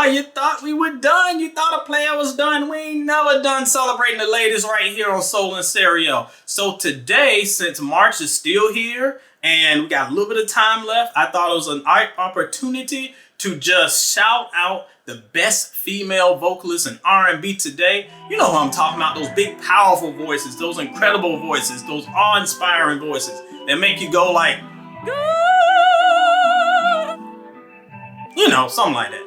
you thought we were done. You thought a player was done. We ain't never done celebrating the ladies right here on Soul and Stereo. So today, since March is still here and we got a little bit of time left, I thought it was an opportunity to just shout out the best female vocalists in R&B today. You know who I'm talking about, those big, powerful voices, those incredible voices, those awe-inspiring voices that make you go like, you know, something like that.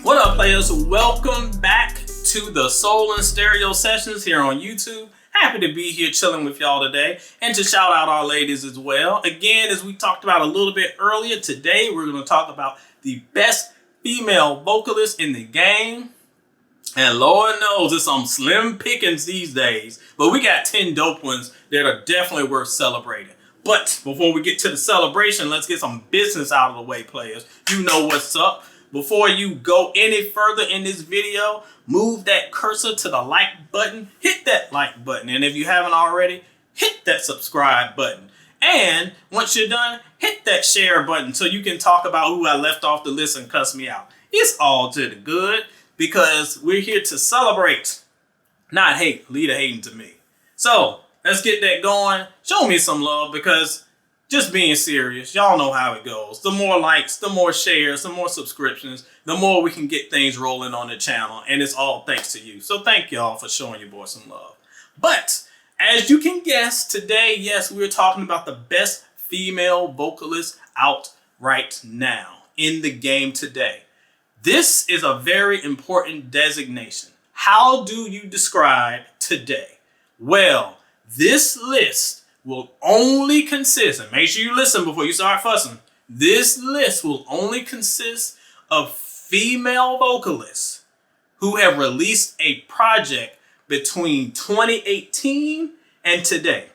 What up, players? Welcome back to the Soul and Stereo sessions here on YouTube. Happy to be here chilling with y'all today and to shout out our ladies as well. Again, as we talked about a little bit earlier, today we're going to talk about the best female vocalists in the game. And Lord knows it's some slim pickings these days, but we got 10 dope ones that are definitely worth celebrating. But before we get to the celebration, let's get some business out of the way, players. You know what's up. Before you go any further in this video, move that cursor to the like button, hit that like button, and if you haven't already, hit that subscribe button. And once you're done, hit that share button so you can talk about who I left off the list and cuss me out. It's all to the good because we're here to celebrate, not hate. Leave the hating to me. So let's get that going. Show me some love because just being serious, y'all know how it goes. The more likes, the more shares, the more subscriptions, the more we can get things rolling on the channel. And it's all thanks to you. So thank y'all for showing your boy some love. But as you can guess, today, yes, we're talking about the best female vocalists out right now in the game today. This is a very important designation. How do you describe today? Well, this list will only consist, and make sure you listen before you start fussing, this list will only consist of female vocalists who have released a project between 2018 and today.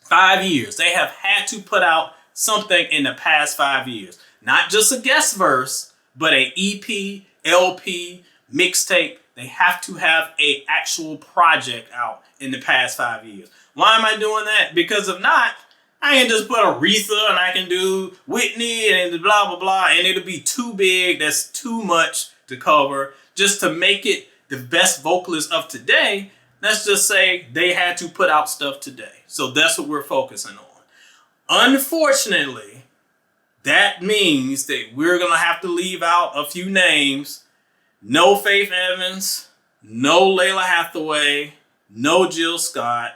5 years. They have had to put out something in the past 5 years. Not just a guest verse, but an EP, LP, mixtape. They have to have an actual project out in the past 5 years. Why am I doing that? Because if not, I can just put Aretha and I can do Whitney and blah, blah, blah, and it'll be too big. That's too much to cover. Just to make it the best vocalist of today, let's just say they had to put out stuff today. So that's what we're focusing on. Unfortunately, that means that we're going to have to leave out a few names. No Faith Evans, no Layla Hathaway, no Jill Scott,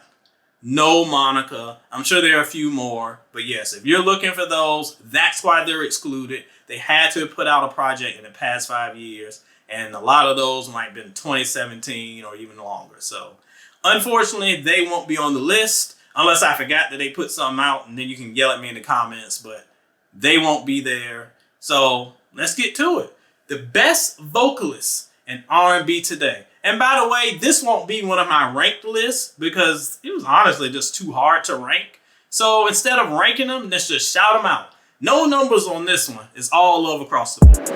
no Monica. I'm sure there are a few more, but yes, if you're looking for those, that's why they're excluded. They had to put out a project in the past 5 years, and a lot of those might have been 2017 or even longer. So unfortunately, they won't be on the list unless I forgot that they put something out, and then you can yell at me in the comments, but they won't be there. So let's get to it. The best vocalists in R&B today. And by the way, this won't be one of my ranked lists because it was honestly just too hard to rank. So instead of ranking them, let's just shout them out. No numbers on this one. It's all love across the board.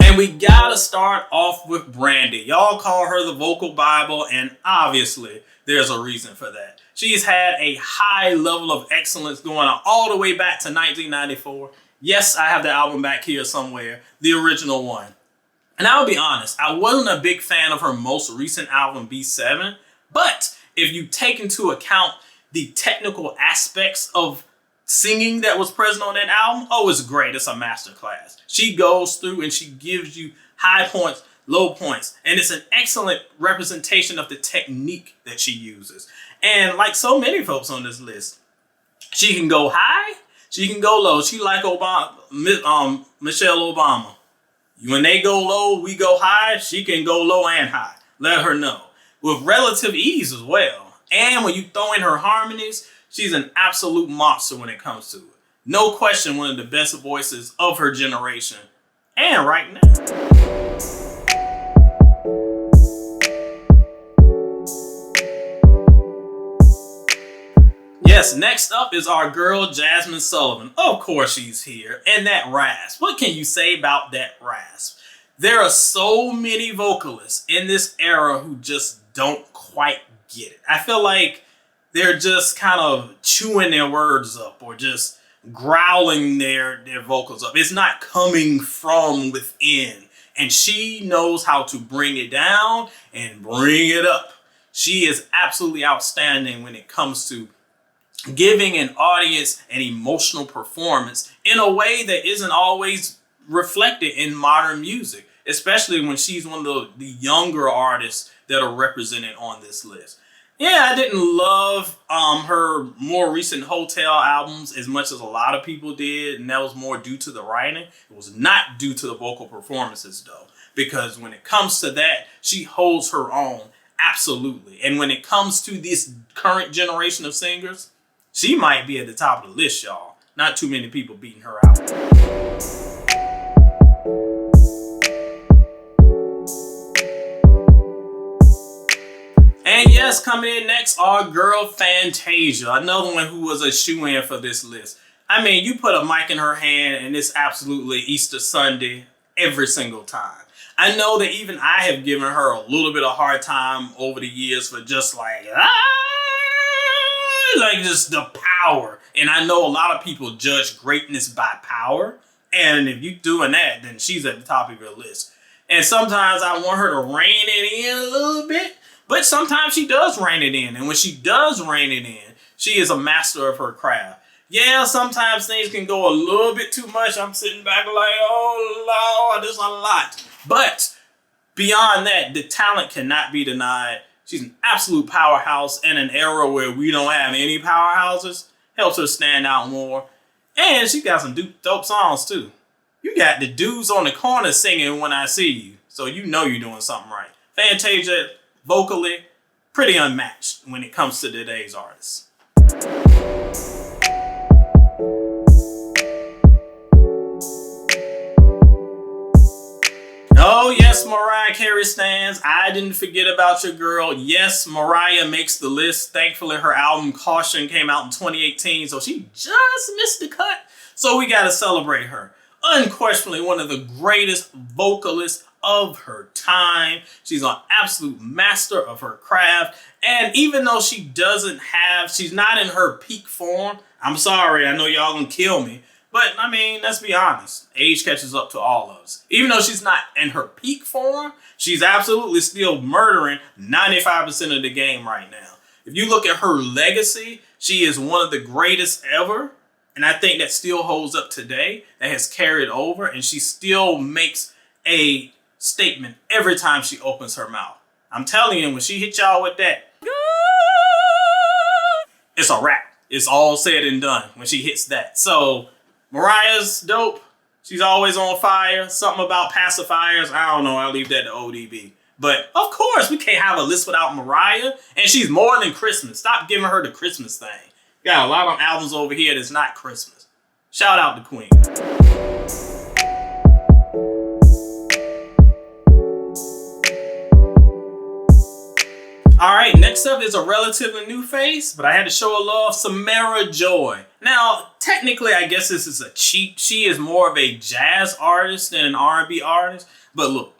And we gotta start off with Brandy. Y'all call her the vocal Bible, and obviously there's a reason for that. She's had a high level of excellence going on all the way back to 1994. Yes, I have the album back here somewhere, the original one. And I'll be honest, I wasn't a big fan of her most recent album, B7. But if you take into account the technical aspects of singing that was present on that album, oh, it's great. It's a masterclass. She goes through and she gives you high points, low points. And it's an excellent representation of the technique that she uses. And like so many folks on this list, she can go high, she can go low. She like Obama, Michelle Obama. When they go low, we go high. She can go low and high. Let her know. With relative ease as well. And when you throw in her harmonies, she's an absolute monster when it comes to it. No question, one of the best voices of her generation. And right now. Yes, next up is our girl, Jasmine Sullivan. Of course she's here. And that rasp. What can you say about that rasp? There are so many vocalists in this era who just don't quite get it. I feel like they're just kind of chewing their words up or just growling their vocals up. It's not coming from within. And she knows how to bring it down and bring it up. She is absolutely outstanding when it comes to giving an audience an emotional performance in a way that isn't always reflected in modern music, especially when she's one of the younger artists that are represented on this list. Yeah, I didn't love her more recent Hotel albums as much as a lot of people did, and that was more due to the writing. It was not due to the vocal performances, though, because when it comes to that, she holds her own, absolutely. And when it comes to this current generation of singers, she might be at the top of the list, y'all. Not too many people beating her out. And yes, coming in next, our girl Fantasia. Another one who was a shoo-in for this list. I mean, you put a mic in her hand and it's absolutely Easter Sunday every single time. I know that even I have given her a little bit of hard time over the years for just like just the power. And I know a lot of people judge greatness by power. And if you're doing that, then she's at the top of your list. And sometimes I want her to rein it in a little bit. But sometimes she does rein it in. And when she does rein it in, she is a master of her craft. Yeah, sometimes things can go a little bit too much. I'm sitting back like, oh, Lord, there's a lot. But beyond that, the talent cannot be denied. She's an absolute powerhouse in an era where we don't have any powerhouses. Helps her stand out more. And she got some dope songs too. You got the dudes on the corner singing When I See You. So you know you're doing something right. Fantasia, vocally, pretty unmatched when it comes to today's artists. Oh yes, Mariah Carey stands. I didn't forget about your girl. Yes, Mariah makes the list. Thankfully, her album Caution came out in 2018, so she just missed the cut. So we got to celebrate her. Unquestionably one of the greatest vocalists of her time. She's an absolute master of her craft. And even though she's not in her peak form, I'm sorry, I know y'all gonna kill me. But, I mean, let's be honest. Age catches up to all of us. Even though she's not in her peak form, she's absolutely still murdering 95% of the game right now. If you look at her legacy, she is one of the greatest ever. And I think that still holds up today. That has carried over. And she still makes a statement every time she opens her mouth. I'm telling you, when she hit y'all with that, it's a wrap. It's all said and done when she hits that. So Mariah's dope. She's always on fire. Something about pacifiers. I don't know. I'll leave that to ODB. But of course, we can't have a list without Mariah. And she's more than Christmas. Stop giving her the Christmas thing. Got a lot of albums over here that's not Christmas. Shout out to Queen. All right, next up is a relatively new face, but I had to show a love, Samara Joy. Now, technically, I guess this is a cheat. She is more of a jazz artist than an R&B artist. But look,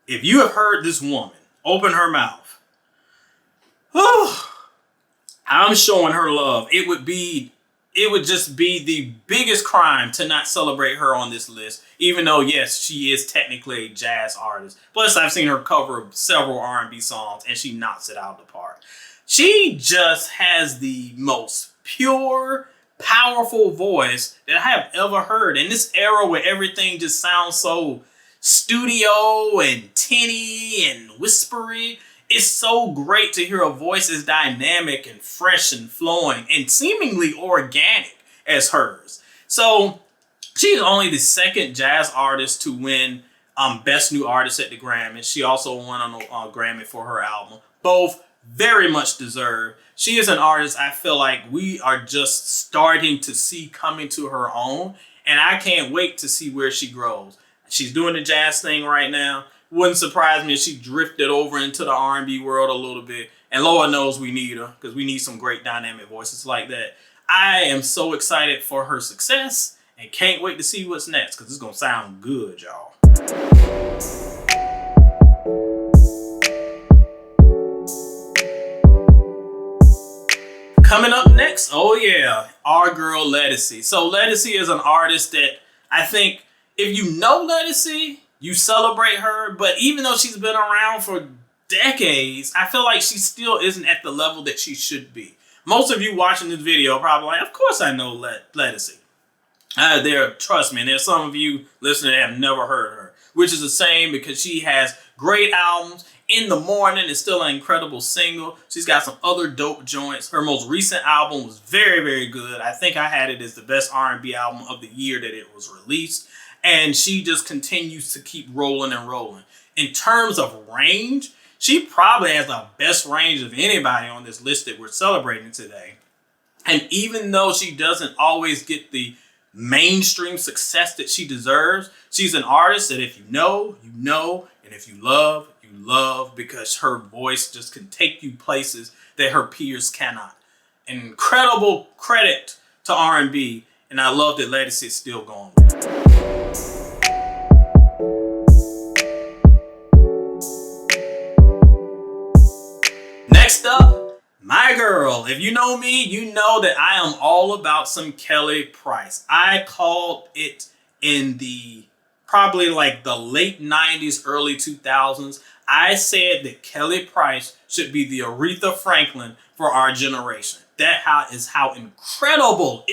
if you have heard this woman open her mouth, I'm showing her love. It would just be the biggest crime to not celebrate her on this list, even though, yes, she is technically a jazz artist. Plus, I've seen her cover several R&B songs, and she knocks it out of the park. She just has the most pure, powerful voice that I have ever heard. In this era where everything just sounds so studio and tinny and whispery, it's so great to hear a voice as dynamic and fresh and flowing and seemingly organic as hers. So she's only the second jazz artist to win Best New Artist at the Grammy. She also won a Grammy for her album. Both very much deserved. She is an artist I feel like we are just starting to see coming to her own, and I can't wait to see where she grows. She's doing the jazz thing right now. Wouldn't surprise me if she drifted over into the R&B world a little bit. And Lord knows we need her, because we need some great dynamic voices like that. I am so excited for her success and can't wait to see what's next, because it's going to sound good, y'all. Coming up next, oh yeah, our girl Ledisi. So Ledisi is an artist that I think if you know Ledisi, you celebrate her. But even though she's been around for decades, I feel like she still isn't at the level that she should be. Most of you watching this video are probably like, of course I know Ledisi. Trust me, there's some of you listening that have never heard her, which is a shame because she has great albums. In the Morning is still an incredible single. She's got some other dope joints. Her most recent album was very, very good. I think I had it as the best R&B album of the year that it was released. And she just continues to keep rolling and rolling. In terms of range, she probably has the best range of anybody on this list that we're celebrating today. And even though she doesn't always get the mainstream success that she deserves, she's an artist that if you know, you know, and if you love, you love, because her voice just can take you places that her peers cannot. An incredible credit to R&B, and I love that Ledisi is still going with it. Next up, my girl. If you know me, you know that I am all about some Kelly Price. I called it in probably like the late 90s, early 2000s. I said that Kelly Price should be the Aretha Franklin for our generation. That is how incredible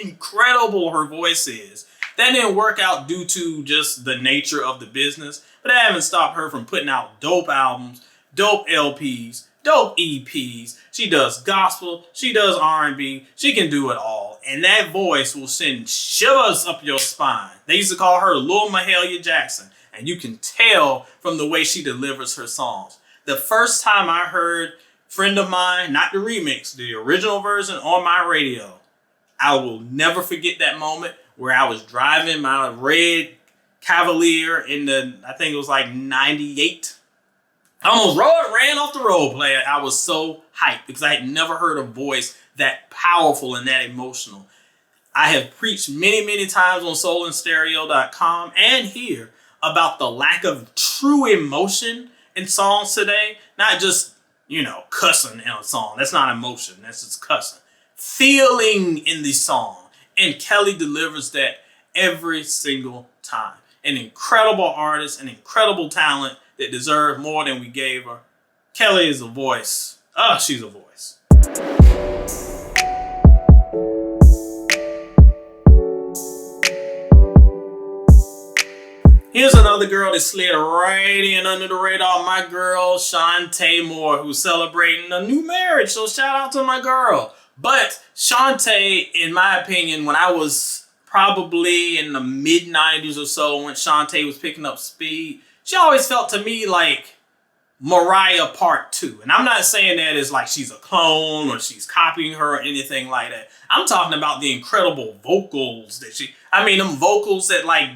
her voice is. That didn't work out due to just the nature of the business, but that haven't stopped her from putting out dope albums, dope LPs, dope EPs. She does gospel, she does R&B, she can do it all. And that voice will send shivers up your spine. They used to call her Lil Mahalia Jackson. And you can tell from the way she delivers her songs. The first time I heard Friend of Mine, not the remix, the original version on my radio, I will never forget that moment where I was driving my red Cavalier in I think it was like 98. I almost ran off the road player. I was so hyped because I had never heard a voice that powerful and that emotional. I have preached many, many times on soulandstereo.com and here about the lack of true emotion in songs today. Not just, cussing in a song. That's not emotion. That's just cussing. Feeling in the song. And Kelly delivers that every single time. An incredible artist, an incredible talent that deserves more than we gave her. Kelly is a voice. She's a voice. Here's another girl that slid right in under the radar. My girl, Shantae Moore, who's celebrating a new marriage. So shout out to my girl. But Shantae, in my opinion, when I was probably in the mid-90s or so, when Shantae was picking up speed, she always felt to me like Mariah Part 2. And I'm not saying that as like she's a clone or she's copying her or anything like that. I'm talking about the incredible vocals that them vocals that like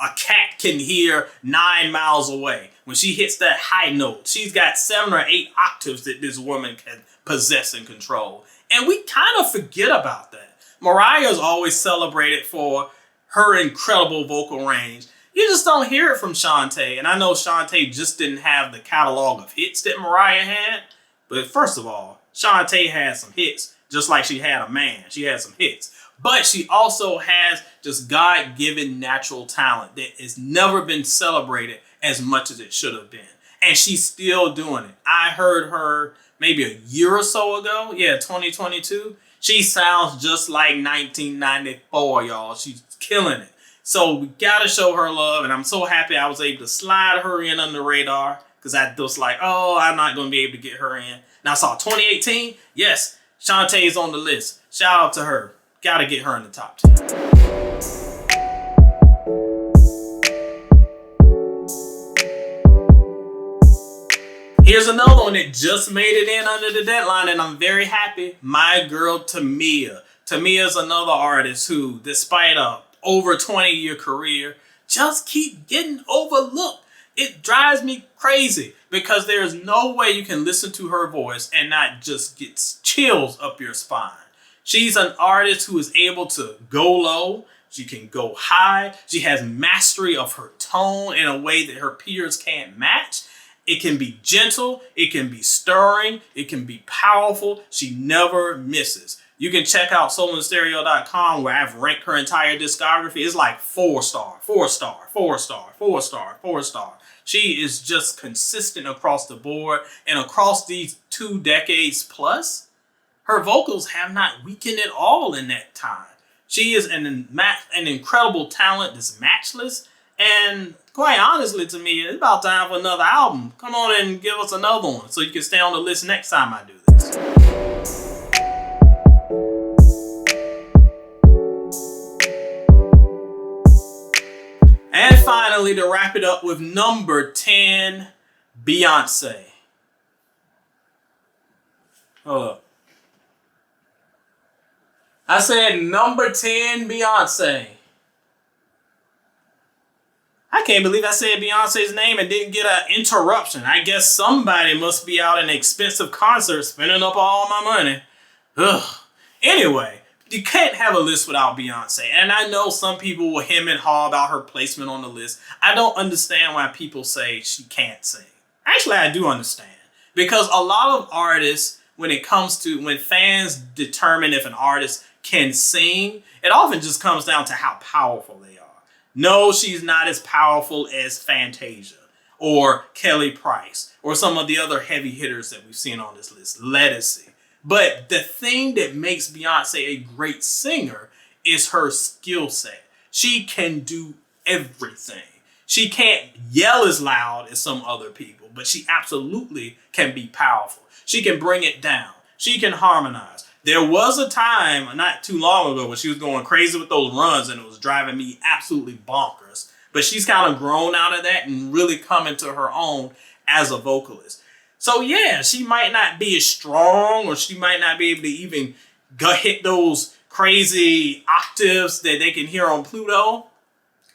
a cat can hear 9 miles away. When she hits that high note, she's got 7 or 8 octaves that this woman can possess and control. And we kind of forget about that. Mariah's always celebrated for her incredible vocal range. You just don't hear it from Shantae. And I know Shantae just didn't have the catalog of hits that Mariah had. But first of all, Shantae had some hits, just like she had a man. She had some hits. But she also has just God-given natural talent that has never been celebrated as much as it should have been. And she's still doing it. I heard her maybe a year or so ago. 2022. She sounds just like 1994, y'all. She's killing it. So we got to show her love. And I'm so happy I was able to slide her in under the radar. Because I was like, I'm not going to be able to get her in. Now I saw 2018. Yes, Shantae's on the list. Shout out to her. Got to get her in the top 10. Here's another one that just made it in under the deadline, and I'm very happy. My girl, Tamia. Tamia is another artist who, despite a over 20-year career, just keep getting overlooked. It drives me crazy because there's no way you can listen to her voice and not just get chills up your spine. She's an artist who is able to go low. She can go high. She has mastery of her tone in a way that her peers can't match. It can be gentle. It can be stirring. It can be powerful. She never misses. You can check out soulandstereo.com where I've ranked her entire discography. It's like 4-star, 4-star, 4-star, 4-star, 4-star. She is just consistent across the board, and across these 2 decades plus, her vocals have not weakened at all in that time. She is an incredible talent that's matchless, and quite honestly to me, it's about time for another album. Come on and give us another one so you can stay on the list next time I do this. And finally, to wrap it up with number 10, Beyonce. Hold up. I said number 10, Beyonce. I can't believe I said Beyonce's name and didn't get an interruption. I guess somebody must be out in an expensive concert spending up all my money. Ugh. Anyway, you can't have a list without Beyonce. And I know some people will hem and haw about her placement on the list. I don't understand why people say she can't sing. Actually, I do understand. Because a lot of artists, when fans determine if an artist can sing, it often just comes down to how powerful they are. No, she's not as powerful as Fantasia or Kelly Price or some of the other heavy hitters that we've seen on this list, Ledisi. But the thing that makes Beyonce a great singer is her skill set. She can do everything. She can't yell as loud as some other people, but she absolutely can be powerful. She can bring it down. She can harmonize. There was a time not too long ago when she was going crazy with those runs and it was driving me absolutely bonkers. But she's kind of grown out of that and really come into her own as a vocalist. So yeah, she might not be as strong, or she might not be able to even hit those crazy octaves that they can hear on Pluto.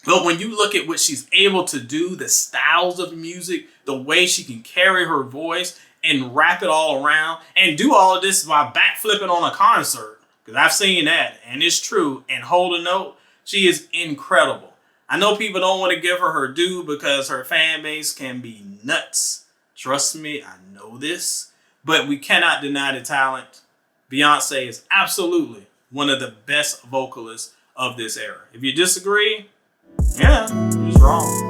But when you look at what she's able to do, the styles of music, the way she can carry her voice and wrap it all around and do all of this while backflipping on a concert, because I've seen that and it's true, and hold a note, she is incredible. I know people don't want to give her due because her fan base can be nuts. Trust me, I know this, but we cannot deny the talent. Beyonce is absolutely one of the best vocalists of this era. If you disagree, yeah, you're just wrong.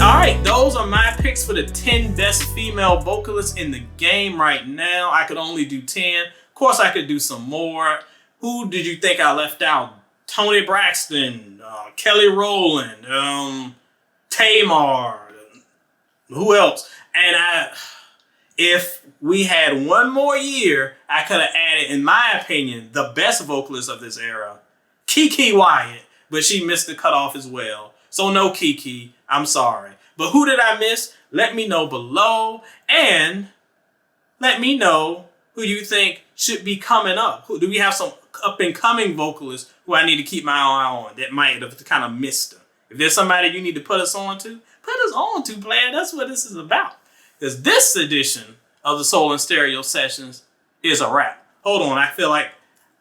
Alright, those are my picks for the 10 best female vocalists in the game right now. I could only do 10. Of course, I could do some more. Who did you think I left out? Toni Braxton, Kelly Rowland, Tamar, who else? And if we had one more year, I could have added, in my opinion, the best vocalist of this era, Keke Wyatt, but she missed the cutoff as well. So no Keke, I'm sorry. But who did I miss? Let me know below, and let me know who you think should be coming up. Do we have some up-and-coming vocalists who I need to keep my eye on that might have kind of missed her? If there's somebody you need to put us on to, put us on to, player. That's what this is about. Because this edition of the Soul and Stereo Sessions is a wrap. Hold on, I feel like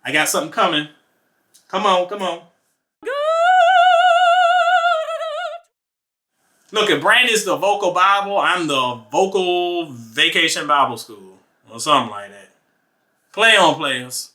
I got something coming. Come on, come on. Look, if Brandy's the vocal Bible, I'm the vocal vacation Bible school. Or something like that. Play on, players.